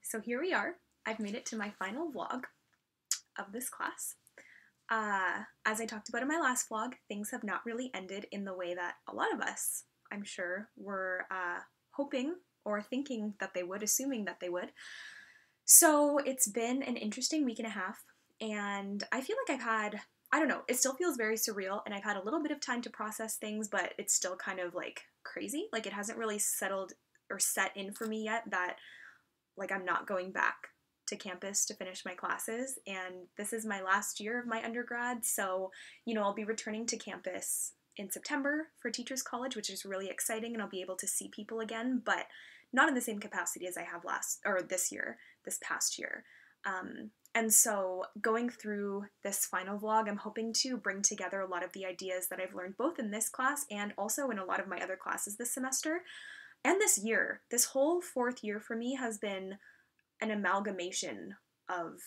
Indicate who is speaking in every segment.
Speaker 1: So here we are. I've made it to my final vlog of this class. As I talked about in my last vlog, things have not really ended in the way that a lot of us, I'm sure, were hoping or thinking that they would, assuming that they would. So it's been an interesting week and a half, and I feel like I don't know, it still feels very surreal, and I've had a little bit of time to process things, but it's still kind of like crazy. Like it hasn't really settled or set in for me yet that like I'm not going back to campus to finish my classes, and this is my last year of my undergrad, so I'll be returning to campus in September for Teachers College, which is really exciting, and I'll be able to see people again, but not in the same capacity as I have this past year. And so going through this final vlog, I'm hoping to bring together a lot of the ideas that I've learned both in this class and also in a lot of my other classes this semester. And this year, this whole fourth year for me has been an amalgamation of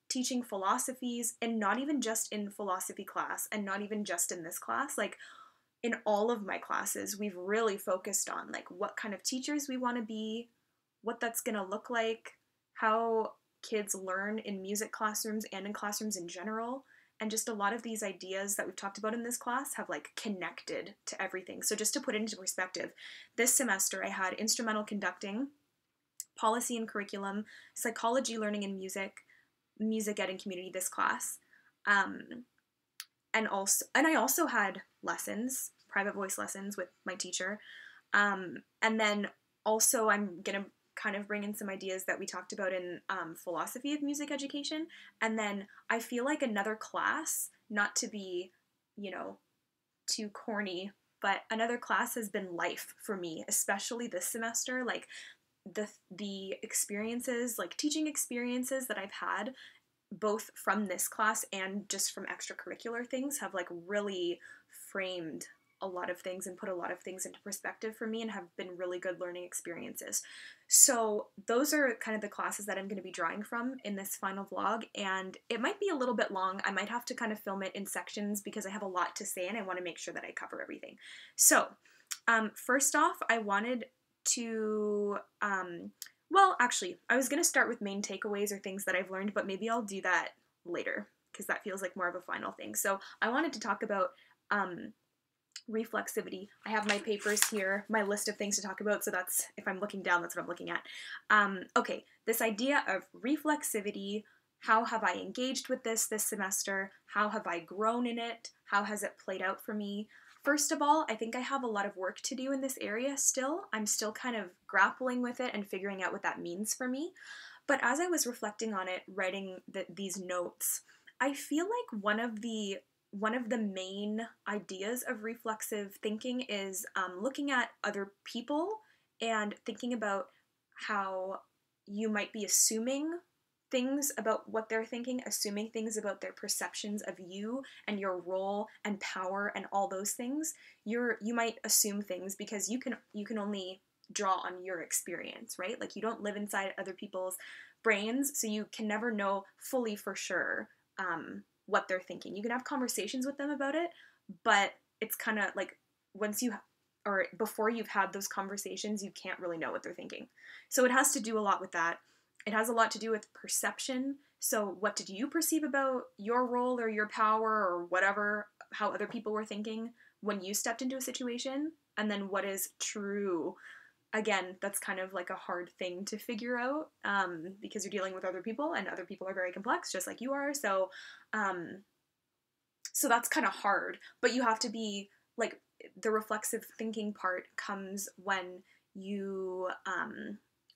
Speaker 1: teaching philosophies, and not even just in philosophy class and not even just in this class. Like in all of my classes, we've really focused on like what kind of teachers we want to be, what that's going to look like, how kids learn in music classrooms and in classrooms in general. And just a lot of these ideas that we've talked about in this class have like connected to everything. So just to put it into perspective, this semester I had instrumental conducting, policy and curriculum, psychology, learning and music ed and community this class. And I also had lessons, private voice lessons with my teacher. And then also I'm going to kind of bring in some ideas that we talked about in philosophy of music education. And then I feel like another class, not to be, too corny, but another class has been life for me, especially this semester. Like the experiences, like teaching experiences that I've had, both from this class and just from extracurricular things, have like really framed a lot of things and put a lot of things into perspective for me and have been really good learning experiences. So those are kind of the classes that I'm going to be drawing from in this final vlog, and it might be a little bit long. I might have to kind of film it in sections because I have a lot to say and I want to make sure that I cover everything. So first off, I wanted to well, actually, I was going to start with main takeaways or things that I've learned, but maybe I'll do that later because that feels like more of a final thing. So I wanted to talk about reflexivity. I have my papers here, my list of things to talk about, so that's, if I'm looking down, that's what I'm looking at. Okay, this idea of reflexivity, how have I engaged with this semester? How have I grown in it? How has it played out for me? First of all, I think I have a lot of work to do in this area still. I'm still kind of grappling with it and figuring out what that means for me. But as I was reflecting on it, writing these notes, I feel like one of the main ideas of reflexive thinking is looking at other people and thinking about how you might be assuming things about what they're thinking, assuming things about their perceptions of you and your role and power and all those things. You might assume things because you can only draw on your experience, right? Like you don't live inside other people's brains, so you can never know fully for sure what they're thinking. You can have conversations with them about it, but it's kind of like or before you've had those conversations, you can't really know what they're thinking. So it has to do a lot with that. It has a lot to do with perception. So what did you perceive about your role or your power or whatever, how other people were thinking when you stepped into a situation? And then what is true? Again, that's kind of like a hard thing to figure out because you're dealing with other people, and other people are very complex, just like you are. So that's kind of hard. But you have to be like, the reflexive thinking part comes when you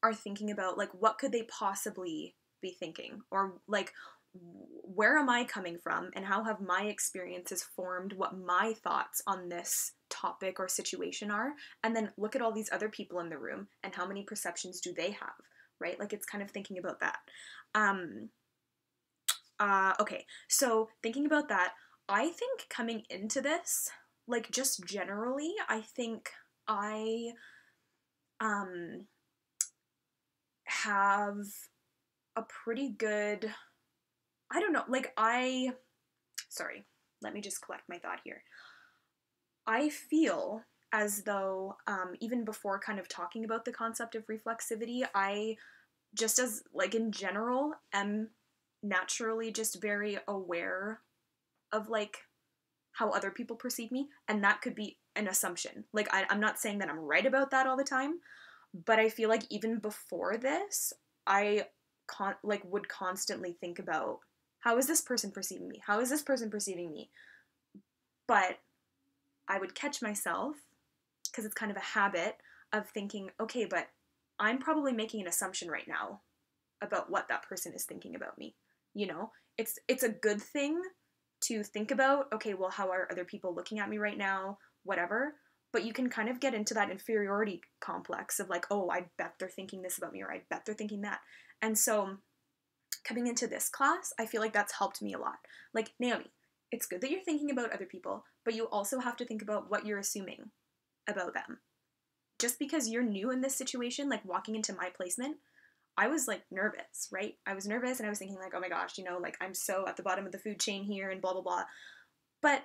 Speaker 1: are thinking about like, what could they possibly be thinking, or like, where am I coming from and how have my experiences formed what my thoughts on this topic or situation are, and then look at all these other people in the room and how many perceptions do they have, right? Like it's kind of thinking about that. Okay, so thinking about that, I think coming into this, like just generally, I think I have a pretty good, I don't know, like sorry, let me just collect my thought here. I feel as though even before kind of talking about the concept of reflexivity, I just as, like, in general, am naturally just very aware of, like, how other people perceive me, and that could be an assumption. Like, I'm not saying that I'm right about that all the time, but I feel like even before this, I would constantly think about, how is this person perceiving me? How is this person perceiving me? But I would catch myself, because it's kind of a habit of thinking, okay, but I'm probably making an assumption right now about what that person is thinking about me. You know, it's a good thing to think about, okay, well, how are other people looking at me right now? Whatever. But you can kind of get into that inferiority complex of like, oh, I bet they're thinking this about me, or I bet they're thinking that. And so coming into this class, I feel like that's helped me a lot. Like, Naomi, it's good that you're thinking about other people, but you also have to think about what you're assuming about them. Just because you're new in this situation, like walking into my placement, I was like nervous, right? I was nervous and I was thinking like, oh my gosh, you know, like I'm so at the bottom of the food chain here and blah, blah, blah. But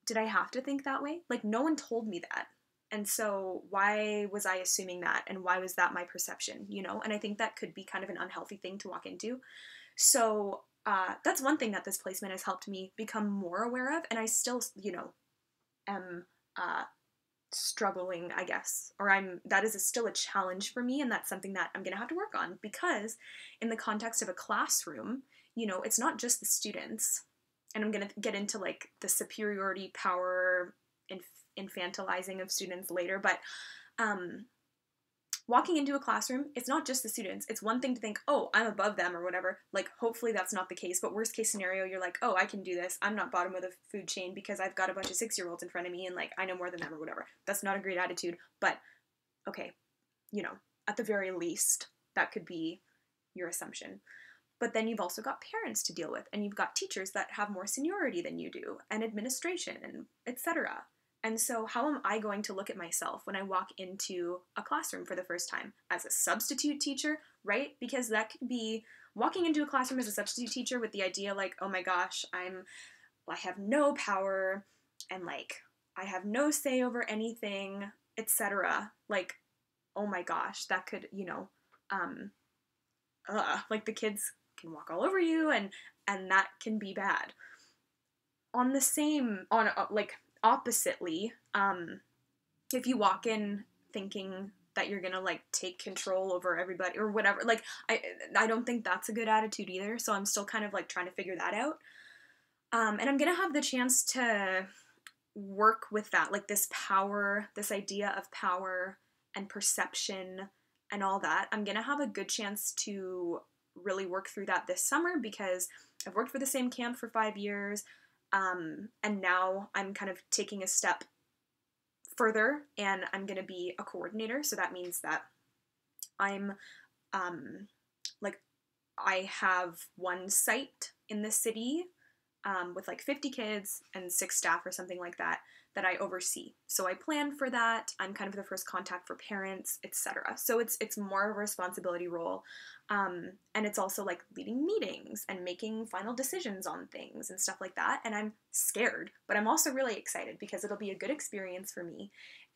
Speaker 1: did I have to think that way? Like, no one told me that. And so why was I assuming that? And why was that my perception, you know? And I think that could be kind of an unhealthy thing to walk into. So that's one thing that this placement has helped me become more aware of. And I still, you know, am struggling, I guess, or that is still a challenge for me, and that's something that I'm going to have to work on, because in the context of a classroom, you know, it's not just the students, and I'm going to get into like the superiority, power, infantilizing of students later, but walking into a classroom, it's not just the students. It's one thing to think, oh, I'm above them or whatever. Like, hopefully that's not the case. But worst case scenario, you're like, oh, I can do this. I'm not bottom of the food chain because I've got a bunch of 6-year-olds in front of me and like I know more than them or whatever. That's not a great attitude. But okay, you know, at the very least, that could be your assumption. But then you've also got parents to deal with, and you've got teachers that have more seniority than you do, and administration, and etc. And so, how am I going to look at myself when I walk into a classroom for the first time as a substitute teacher, right? Because that could be walking into a classroom as a substitute teacher with the idea like, oh my gosh, I have no power, and like I have no say over anything, etc. Like, oh my gosh, that could, you know, like the kids can walk all over you, and that can be bad. On the same, on like oppositely, if you walk in thinking that you're gonna like take control over everybody or whatever, like I don't think that's a good attitude either. So I'm still kind of like trying to figure that out. And I'm gonna have the chance to work with that, like this power, this idea of power and perception and all that. I'm gonna have a good chance to really work through that this summer, because I've worked for the same camp for 5 years, and now I'm kind of taking a step further, and I'm gonna be a coordinator. So that means that I'm like I have one site in the city with like 50 kids and 6 staff or something like that that I oversee. So I plan for that. I'm kind of the first contact for parents, etc. So it's more of a responsibility role, and it's also like leading meetings and making final decisions on things and stuff like that. And I'm scared, but I'm also really excited because it'll be a good experience for me,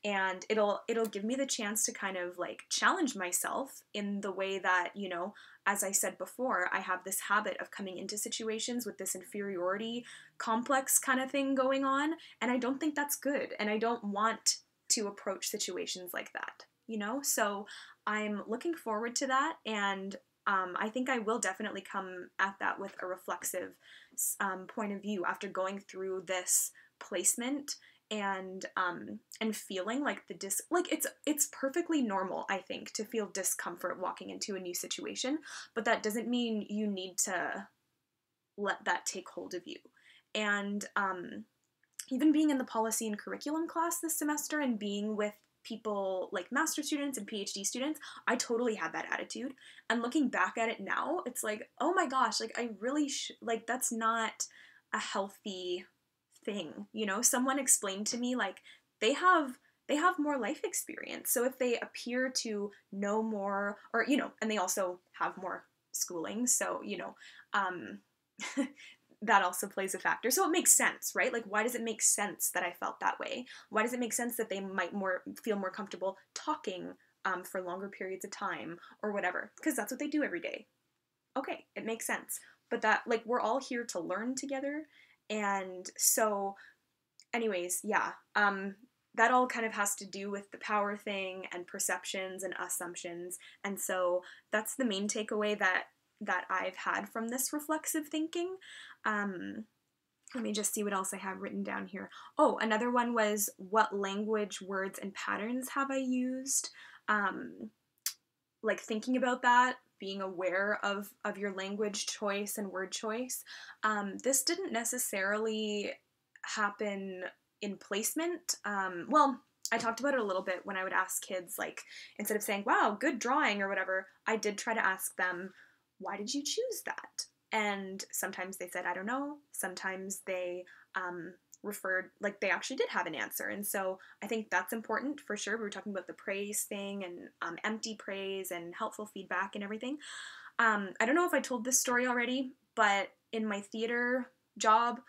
Speaker 1: and it'll give me the chance to kind of like challenge myself in the way that, you know, as I said before, I have this habit of coming into situations with this inferiority complex kind of thing going on, and I don't think that's good, and I don't want to approach situations like that, you know? So I'm looking forward to that, and I think I will definitely come at that with a reflexive point of view after going through this placement, and feeling like it's perfectly normal, I think, to feel discomfort walking into a new situation, but that doesn't mean you need to let that take hold of you. And even being in the policy and curriculum class this semester and being with people like master students and PhD students, I totally had that attitude. And looking back at it now, it's like, oh my gosh, like I really like that's not a healthy thing, you know? Someone explained to me like they have more life experience. So if they appear to know more, or you know, and they also have more schooling, so you know, that also plays a factor. So it makes sense, right? Like, why does it make sense that I felt that way? Why does it make sense that they might feel more comfortable talking for longer periods of time or whatever, because that's what they do every day. Okay, it makes sense. But that, like, we're all here to learn together. And so, anyways, yeah, that all kind of has to do with the power thing and perceptions and assumptions. And so that's the main takeaway that I've had from this reflexive thinking. Let me just see what else I have written down here. Oh, another one was, what language, words, and patterns have I used? Like, thinking about that, being aware of your language choice and word choice. This didn't necessarily happen in placement. Well, I talked about it a little bit when I would ask kids, like, instead of saying, wow, good drawing or whatever, I did try to ask them, why did you choose that? And sometimes they said, I don't know. Sometimes they referred, like, they actually did have an answer. And so I think that's important for sure. We were talking about the praise thing and empty praise and helpful feedback and everything. I don't know if I told this story already, but in my theater job,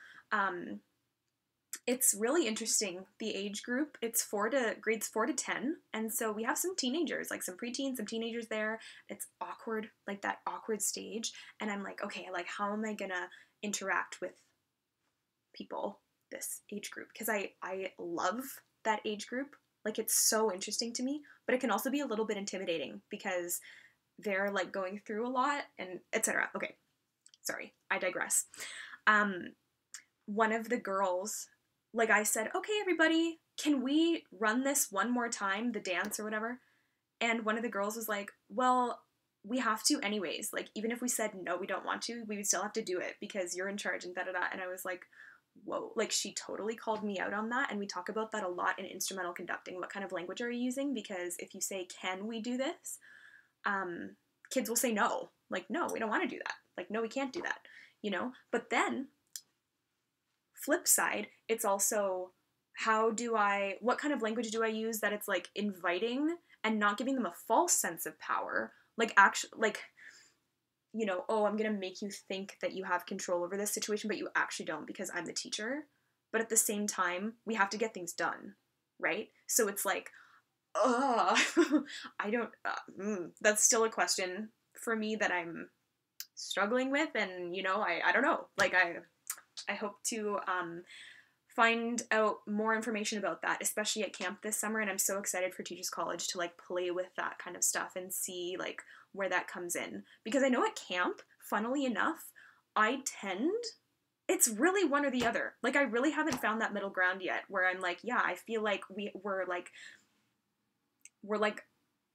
Speaker 1: it's really interesting, the age group. It's grades 4 to 10, and so we have some teenagers, like some preteens, some teenagers there. It's awkward, like that awkward stage, and I'm like, okay, like, how am I gonna interact with people this age group? Because I love that age group. Like, it's so interesting to me, but it can also be a little bit intimidating because they're, like, going through a lot and etc. Okay, sorry, I digress. One of the girls, like, I said, okay, everybody, can we run this one more time, the dance or whatever? And one of the girls was like, well, we have to anyways. Like, even if we said, no, we don't want to, we would still have to do it because you're in charge and da-da-da. And I was like, whoa, like, she totally called me out on that. And we talk about that a lot in instrumental conducting. What kind of language are you using? Because if you say, can we do this? Kids will say no. Like, no, we don't want to do that. Like, no, we can't do that, you know? But then, flip side, it's also, what kind of language do I use that it's, like, inviting and not giving them a false sense of power? Like, actually, like, you know, oh, I'm gonna make you think that you have control over this situation, but you actually don't because I'm the teacher. But at the same time, we have to get things done, right? So it's like, I don't, that's still a question for me that I'm struggling with, and, you know, I don't know. Like, I hope to find out more information about that, especially at camp this summer, and I'm so excited for Teachers College to, like, play with that kind of stuff and see, like, where that comes in. Because I know at camp, funnily enough, it's really one or the other. Like, I really haven't found that middle ground yet where I'm like, yeah, I feel like we're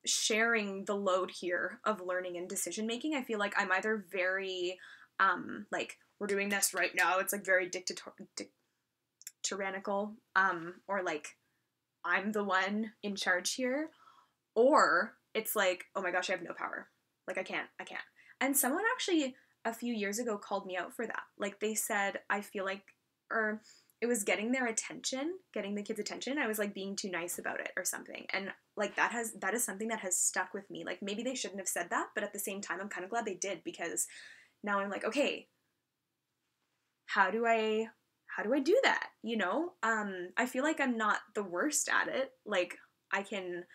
Speaker 1: sharing the load here of learning and decision making. I feel like I'm either very like, we're doing this right now, it's like very tyrannical, or like, I'm the one in charge here, or it's like, oh my gosh, I have no power, like, I can't. And someone actually a few years ago called me out for that. Like, they said, I feel like, or it was getting the kids' attention, I was, like, being too nice about it or something. And, like, that is something that has stuck with me. Like, maybe they shouldn't have said that, but at the same time, I'm kind of glad they did, because now I'm like, okay, how do I do that? You know? I feel like I'm not the worst at it. Like, I can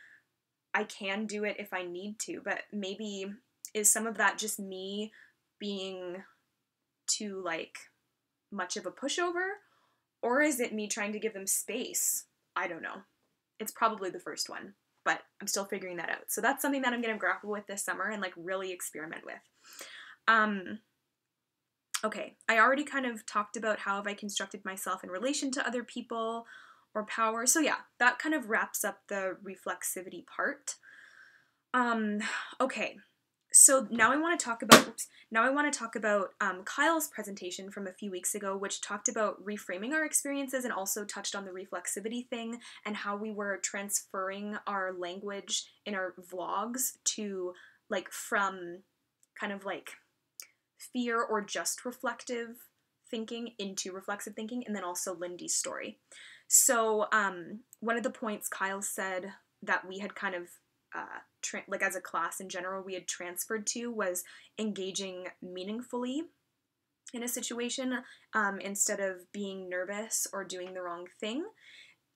Speaker 1: do it if I need to, but maybe is some of that just me being too, like, much of a pushover? Or is it me trying to give them space? I don't know. It's probably the first one, but I'm still figuring that out. So that's something that I'm going to grapple with this summer and, like, really experiment with. Okay, I already kind of talked about how have I constructed myself in relation to other people or power. So yeah, that kind of wraps up the reflexivity part. Okay, so now I want to talk about Kyle's presentation from a few weeks ago, which talked about reframing our experiences and also touched on the reflexivity thing and how we were transferring our language in our vlogs to, like, from kind of like fear or just reflective thinking into reflexive thinking, and then also Lindy's story. So one of the points Kyle said that we had kind of like, as a class in general, we had transferred to was engaging meaningfully in a situation, instead of being nervous or doing the wrong thing.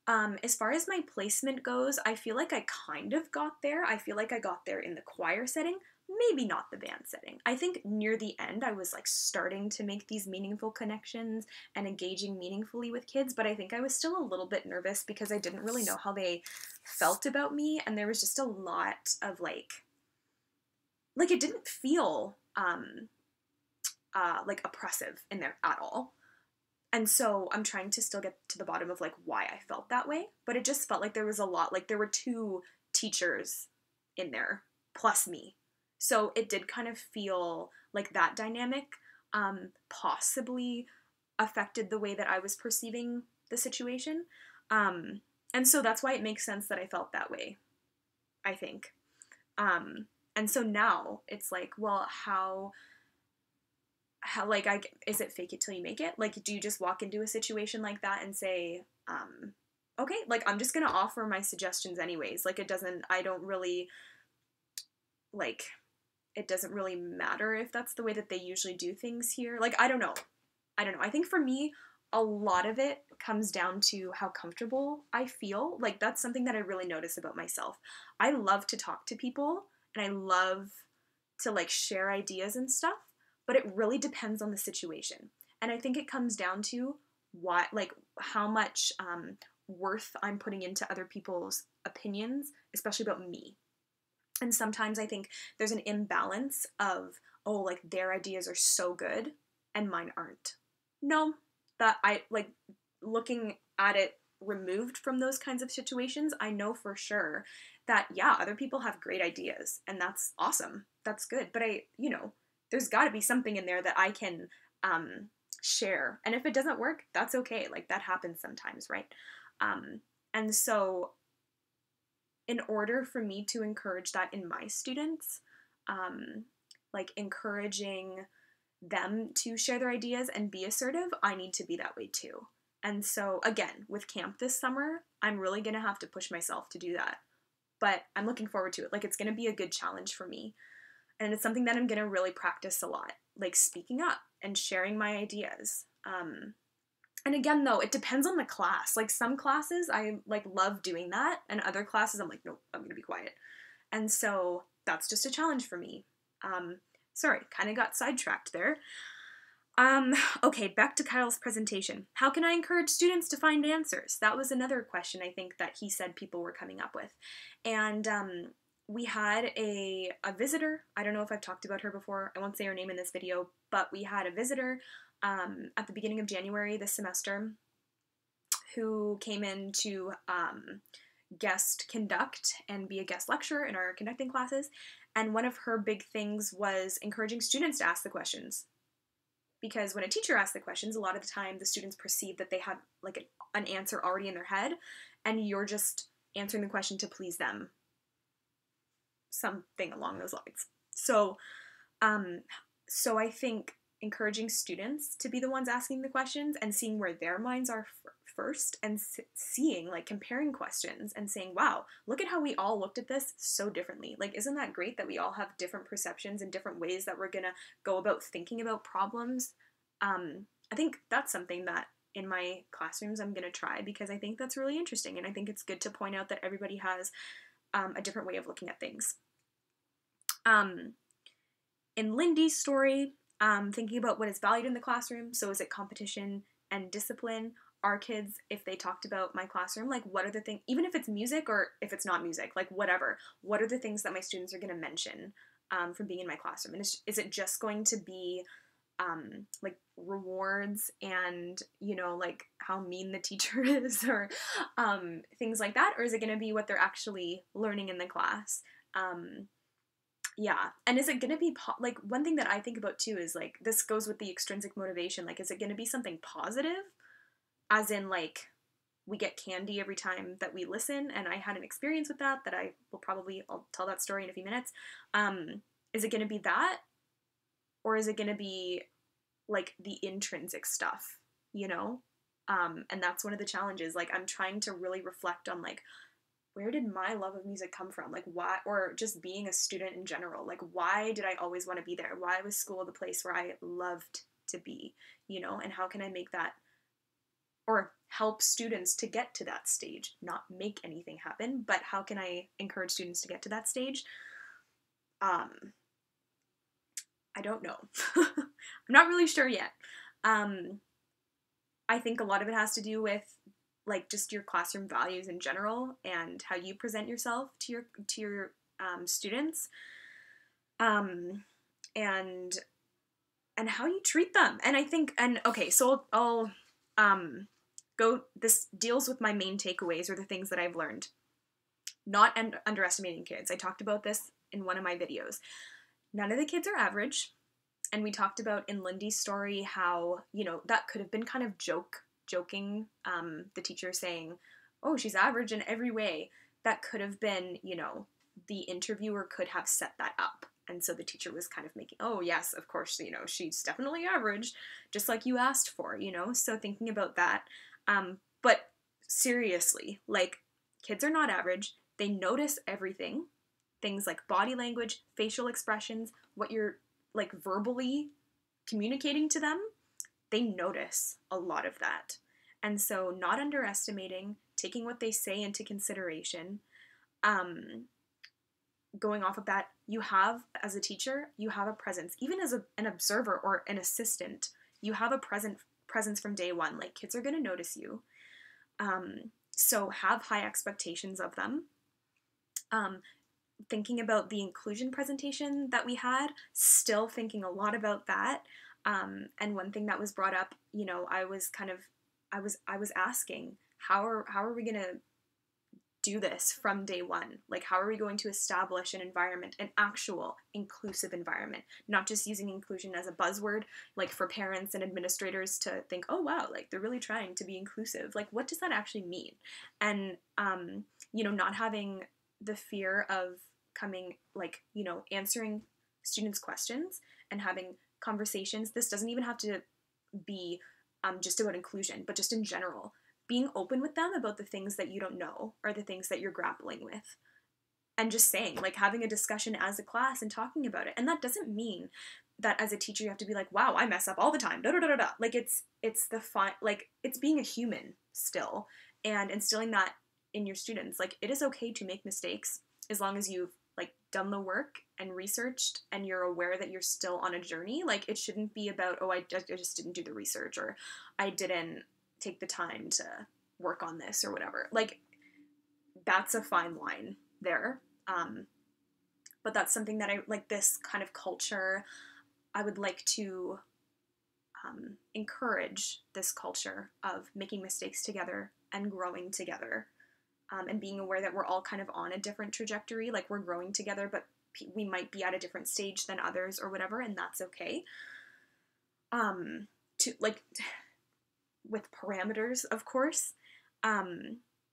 Speaker 1: As far as my placement goes, I feel like I kind of got there. I feel like I got there in the choir setting, maybe not the band setting. I think near the end, I was like starting to make these meaningful connections and engaging meaningfully with kids, but I think I was still a little bit nervous because I didn't really know how they felt about me, and there was just a lot of like it didn't feel like oppressive in there at all. And so I'm trying to still get to the bottom of like why I felt that way, but it just felt like there was a lot, like there were two teachers in there plus me. So it did kind of feel like that dynamic possibly affected the way that I was perceiving the situation. And so that's why it makes sense that I felt that way, I think. And so now it's like, well, how like is it fake it till you make it? Like, do you just walk into a situation like that and say, okay, like I'm just gonna offer my suggestions anyways. Like I don't really like it doesn't really matter if that's the way that they usually do things here. Like I don't know. I think for me, a lot of it comes down to how comfortable I feel. Like that's something that I really notice about myself. I love to talk to people and I love to like share ideas and stuff, but it really depends on the situation. And I think it comes down to like how much worth I'm putting into other people's opinions, especially about me. And sometimes I think there's an imbalance of, oh, like their ideas are so good and mine aren't. No, that I like looking at it removed from those kinds of situations, I know for sure that, yeah, other people have great ideas and that's awesome. That's good. But there's got to be something in there that I can share. And if it doesn't work, that's okay. Like that happens sometimes, right? And so in order for me to encourage that in my students, like encouraging them to share their ideas and be assertive, I need to be that way too. And so again, with camp this summer, I'm really going to have to push myself to do that. But I'm looking forward to it. Like it's going to be a good challenge for me. And it's something that I'm going to really practice a lot, like speaking up and sharing my ideas. And again, though, it depends on the class. Like some classes I like love doing that, and other classes I'm like, nope, I'm going to be quiet. And so that's just a challenge for me. Sorry, kind of got sidetracked there. Okay, back to Kyle's presentation. How can I encourage students to find answers? That was another question I think that he said people were coming up with. And we had a visitor. I don't know if I've talked about her before. I won't say her name in this video, but we had a visitor at the beginning of January this semester who came in to guest conduct and be a guest lecturer in our conducting classes. And one of her big things was encouraging students to ask the questions. Because when a teacher asks the questions, a lot of the time the students perceive that they have like an answer already in their head, and you're just answering the question to please them. Something along those lines. So I think encouraging students to be the ones asking the questions and seeing where their minds are first, and seeing, like, comparing questions and saying, wow, look at how we all looked at this so differently. Like, isn't that great that we all have different perceptions and different ways that we're gonna go about thinking about problems? I think that's something that in my classrooms I'm gonna try, because I think that's really interesting, and I think it's good to point out that everybody has a different way of looking at things. In Lindy's story, thinking about what is valued in the classroom, so is it competition and discipline? Our kids, if they talked about my classroom, like what are the things, even if it's music or if it's not music, like whatever, what are the things that my students are going to mention from being in my classroom? And is it just going to be like rewards and, like how mean the teacher is, or things like that? Or is it going to be what they're actually learning in the class? Yeah. And is it going to be, like, one thing that I think about too is, like, this goes with the extrinsic motivation. Like, is it going to be something positive? As in, like, we get candy every time that we listen, and I had an experience with that I'll tell that story in a few minutes. Is it going to be that? Or is it going to be, like, the intrinsic stuff, And that's one of the challenges. Like, I'm trying to really reflect on, like, where did my love of music come from? Like, why, or just being a student in general, like, why did I always want to be there? Why was school the place where I loved to be, and how can I make that or help students to get to that stage, not make anything happen, but how can I encourage students to get to that stage? I don't know. I'm not really sure yet. I think a lot of it has to do with like just your classroom values in general and how you present yourself to your students, and how you treat them. And I think, and okay, so I'll go. This deals with my main takeaways or the things that I've learned. Not underestimating kids. I talked about this in one of my videos. None of the kids are average. And we talked about in Lindy's story how, you know, that could have been kind of joking, the teacher saying, oh, she's average in every way. That could have been, you know, the interviewer could have set that up. And so the teacher was kind of making, oh, yes, of course, you know, she's definitely average, just like you asked for, you know? So thinking about that. But seriously, like, kids are not average. They notice everything. Things like body language, facial expressions, what you're, like, verbally communicating to them, they notice a lot of that. And so not underestimating, taking what they say into consideration, going off of that, you have, as a teacher, you have a presence. Even as an observer or an assistant, you have a presence from day one. Like, kids are going to notice you. So have high expectations of them. Thinking about the inclusion presentation that we had, still thinking a lot about that. And one thing that was brought up, you know, I was asking, how are we going to do this from day one? Like, how are we going to establish an environment, an actual inclusive environment, not just using inclusion as a buzzword, like for parents and administrators to think, oh wow, like they're really trying to be inclusive. Like, what does that actually mean? And, you know, not having the fear of coming, like, you know, answering students' questions and having conversations. This doesn't even have to be just about inclusion, but just in general, being open with them about the things that you don't know or the things that you're grappling with. And just saying, like, having a discussion as a class and talking about it. And that doesn't mean that as a teacher you have to be like, wow, I mess up all the time, da da da da. Like, it's the fun, like, it's being a human still, and instilling that in your students. Like, it is okay to make mistakes as long as you've, like, done the work and researched and you're aware that you're still on a journey. Like, it shouldn't be about, oh, I just didn't do the research, or I didn't take the time to work on this or whatever. Like, that's a fine line there. But that's something that I, like, this kind of culture, I would like to encourage this culture of making mistakes together and growing together, and being aware that we're all kind of on a different trajectory. Like, we're growing together, but we might be at a different stage than others or whatever, and that's okay. With parameters, of course.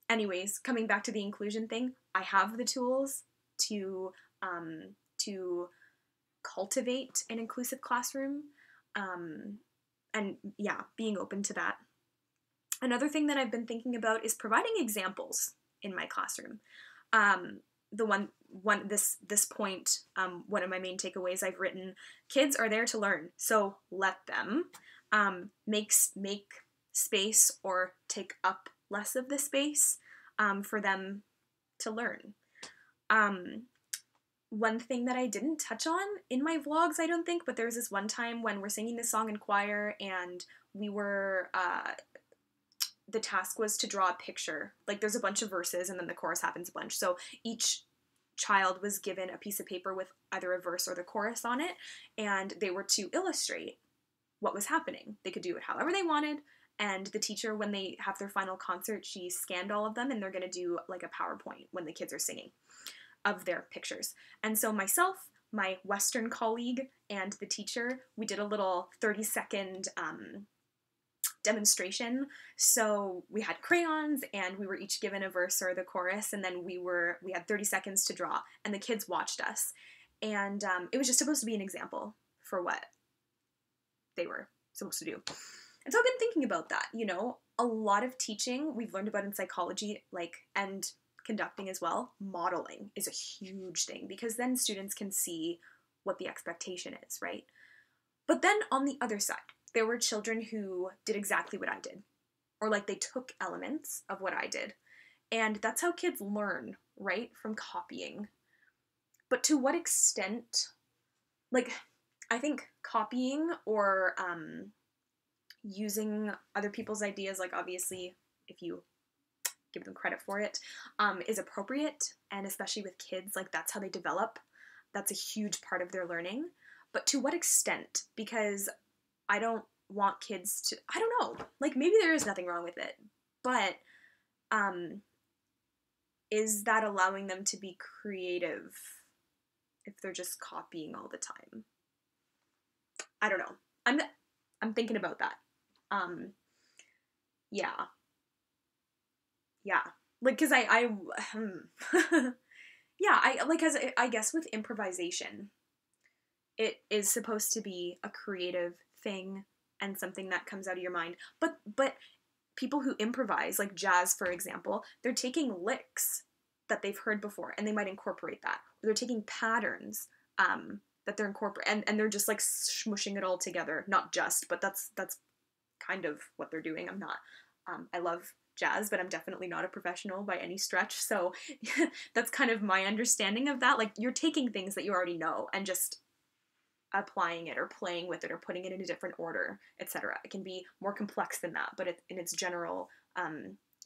Speaker 1: Anyways, coming back to the inclusion thing, I have the tools to cultivate an inclusive classroom, and yeah, being open to that. Another thing that I've been thinking about is providing examples in my classroom. This point, one of my main takeaways I've written, kids are there to learn, so let them. Make space or take up less of the space for them to learn. One thing that I didn't touch on in my vlogs, I don't think, but there was this one time when we're singing this song in choir, and we were, the task was to draw a picture. Like, there's a bunch of verses and then the chorus happens a bunch. So each child was given a piece of paper with either a verse or the chorus on it, and they were to illustrate what was happening. They could do it however they wanted, and the teacher, when they have their final concert, she scanned all of them, and they're going to do, like, a PowerPoint when the kids are singing of their pictures. And so myself, my Western colleague, and the teacher, we did a little 30-second demonstration. So we had crayons, and we were each given a verse or the chorus, and then we had 30 seconds to draw, and the kids watched us. And it was just supposed to be an example for what they were supposed to do. And so I've been thinking about that, you know, a lot of teaching we've learned about in psychology, like, and conducting as well, modeling is a huge thing, because then students can see what the expectation is, right? But then on the other side, there were children who did exactly what I did, or like they took elements of what I did. And that's how kids learn, right? From copying. But to what extent, like, I think copying or using other people's ideas, like obviously if you give them credit for it, is appropriate. And especially with kids, like that's how they develop. That's a huge part of their learning. But to what extent? Because I don't want kids to, I don't know, like maybe there is nothing wrong with it, but is that allowing them to be creative if they're just copying all the time? I don't know. I'm thinking about that. Yeah. Yeah. Like, cause yeah, cause I guess with improvisation, it is supposed to be a creative thing and something that comes out of your mind. But people who improvise, like jazz, for example, they're taking licks that they've heard before and they might incorporate that. Or they're taking patterns that they're incorporating and they're just like smushing it all together. Not just, but that's kind of what they're doing. I'm not, I love jazz, but I'm definitely not a professional by any stretch. So that's kind of my understanding of that. Like you're taking things that you already know and just applying it or playing with it or putting it in a different order, etc. It can be more complex than that, but in its general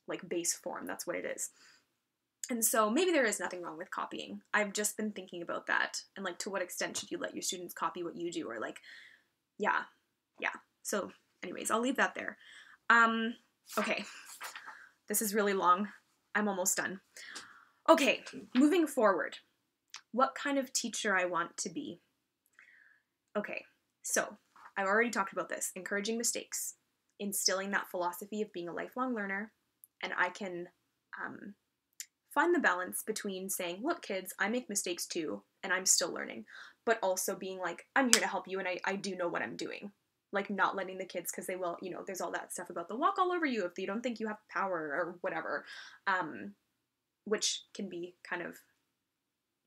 Speaker 1: like base form, that's what it is. And so maybe there is nothing wrong with copying. I've just been thinking about that and like to what extent should you let your students copy what you do, or like yeah. So anyways, I'll leave that there. Okay. This is really long. I'm almost done. Okay, moving forward. What kind of teacher I want to be? Okay, so I've already talked about this. Encouraging mistakes, instilling that philosophy of being a lifelong learner, and I can find the balance between saying, look, kids, I make mistakes too, and I'm still learning, but also being like, I'm here to help you, and I do know what I'm doing. Like not letting the kids, because they will, you know, there's all that stuff about they'll walk all over you if you don't think you have power or whatever, which can be kind of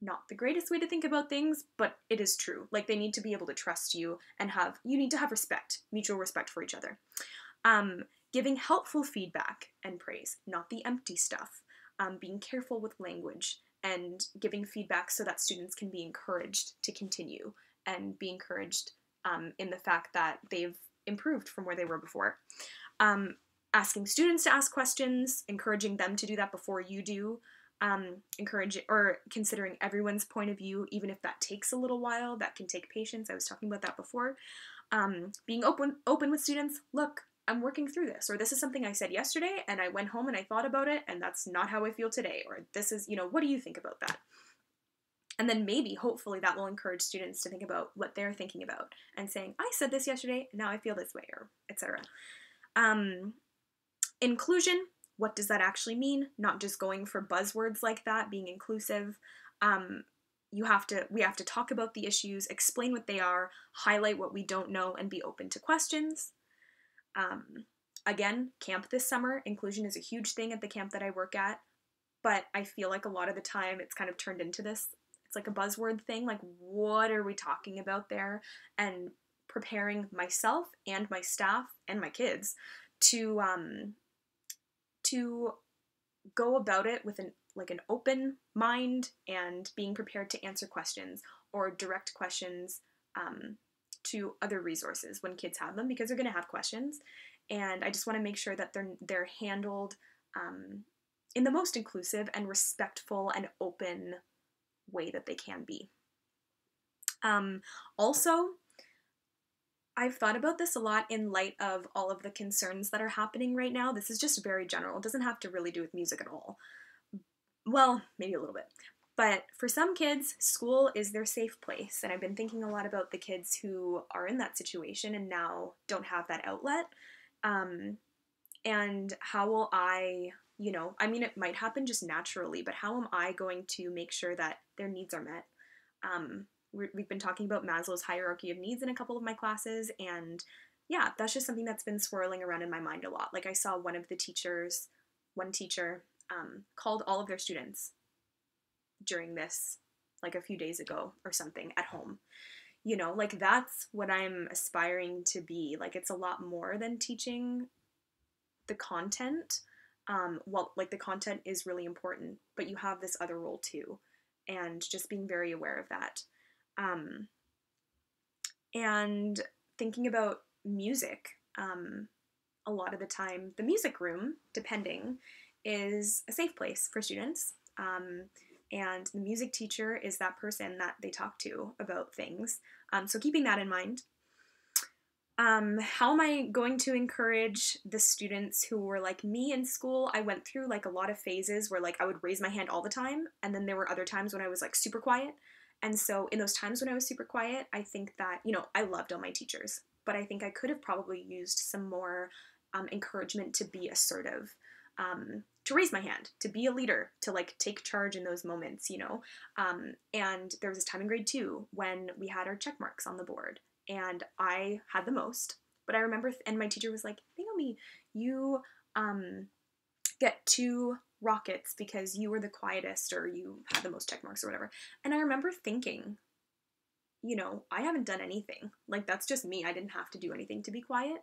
Speaker 1: not the greatest way to think about things, but it is true. Like they need to be able to trust you and you need to have respect, mutual respect for each other. Giving helpful feedback and praise, not the empty stuff. Being careful with language and giving feedback so that students can be encouraged to continue and be encouraged in the fact that they've improved from where they were before. Asking students to ask questions, encouraging them to do that before you do. Encouraging or considering everyone's point of view, even if that takes a little while, that can take patience. I was talking about that before. Being open with students. Look, I'm working through this, or this is something I said yesterday and I went home and I thought about it and that's not how I feel today, or this is, you know, what do you think about that? And then maybe, hopefully, that will encourage students to think about what they're thinking about and saying, I said this yesterday, now I feel this way, or etc. Inclusion. What does that actually mean? Not just going for buzzwords like that, being inclusive. We have to talk about the issues, explain what they are, highlight what we don't know, and be open to questions. Again, camp this summer. Inclusion is a huge thing at the camp that I work at, but I feel like a lot of the time it's kind of turned into this. It's like a buzzword thing, like what are we talking about there? And preparing myself and my staff and my kids to go about it with an open mind and being prepared to answer questions or direct questions to other resources when kids have them, because they're going to have questions, and I just want to make sure that they're handled in the most inclusive and respectful and open way that they can be. Also, I've thought about this a lot in light of all of the concerns that are happening right now. This is just very general. It doesn't have to really do with music at all. Well, maybe a little bit. But for some kids, school is their safe place. And I've been thinking a lot about the kids who are in that situation and now don't have that outlet. And how will I, it might happen just naturally, but how am I going to make sure that their needs are met? We've been talking about Maslow's hierarchy of needs in a couple of my classes, and yeah, that's just something that's been swirling around in my mind a lot. Like I saw one teacher called all of their students during this, like a few days ago or something, at home. Like that's what I'm aspiring to be. Like it's a lot more than teaching the content, well, like the content is really important, but you have this other role too, and just being very aware of that. Um, and thinking about music, a lot of the time, the music room, depending, is a safe place for students. And the music teacher is that person that they talk to about things. So keeping that in mind. How am I going to encourage the students who were like me in school? I went through like a lot of phases where like I would raise my hand all the time, and then there were other times when I was like super quiet. And so in those times when I was super quiet, I think that, you know, I loved all my teachers, but I think I could have probably used some more encouragement to be assertive, to raise my hand, to be a leader, to like take charge in those moments, you know. And there was this time in grade 2 when we had our check marks on the board, and I had the most. But I remember, and my teacher was like, Naomi, you get 2 rockets because you were the quietest or you had the most check marks or whatever. And I remember thinking, you know, I haven't done anything. Like, that's just me. I didn't have to do anything to be quiet.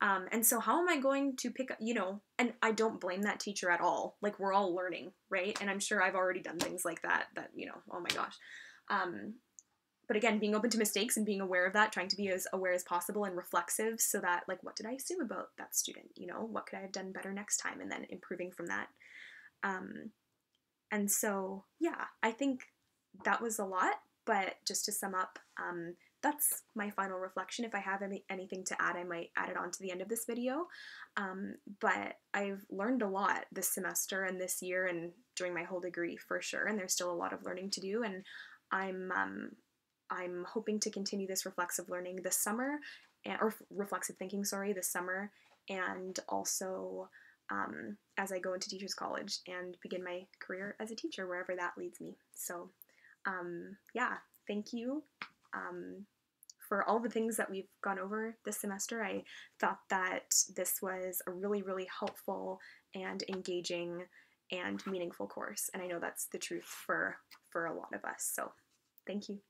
Speaker 1: And so how am I going to pick up, you know, and I don't blame that teacher at all. Like, we're all learning, right? And I'm sure I've already done things like that, you know, oh my gosh. But again, being open to mistakes and being aware of that, trying to be as aware as possible and reflexive so that, like, what did I assume about that student? You know, what could I have done better next time? And then improving from that. And so, yeah, I think that was a lot, but just to sum up, that's my final reflection. If I have anything to add, I might add it on to the end of this video. But I've learned a lot this semester and this year and during my whole degree for sure, and there's still a lot of learning to do, and I'm hoping to continue this reflexive learning this summer, or reflexive thinking, sorry, this summer, and also as I go into Teachers College and begin my career as a teacher, wherever that leads me. So yeah, thank you for all the things that we've gone over this semester. I thought that this was a really, really helpful and engaging and meaningful course, and I know that's the truth for a lot of us. So thank you.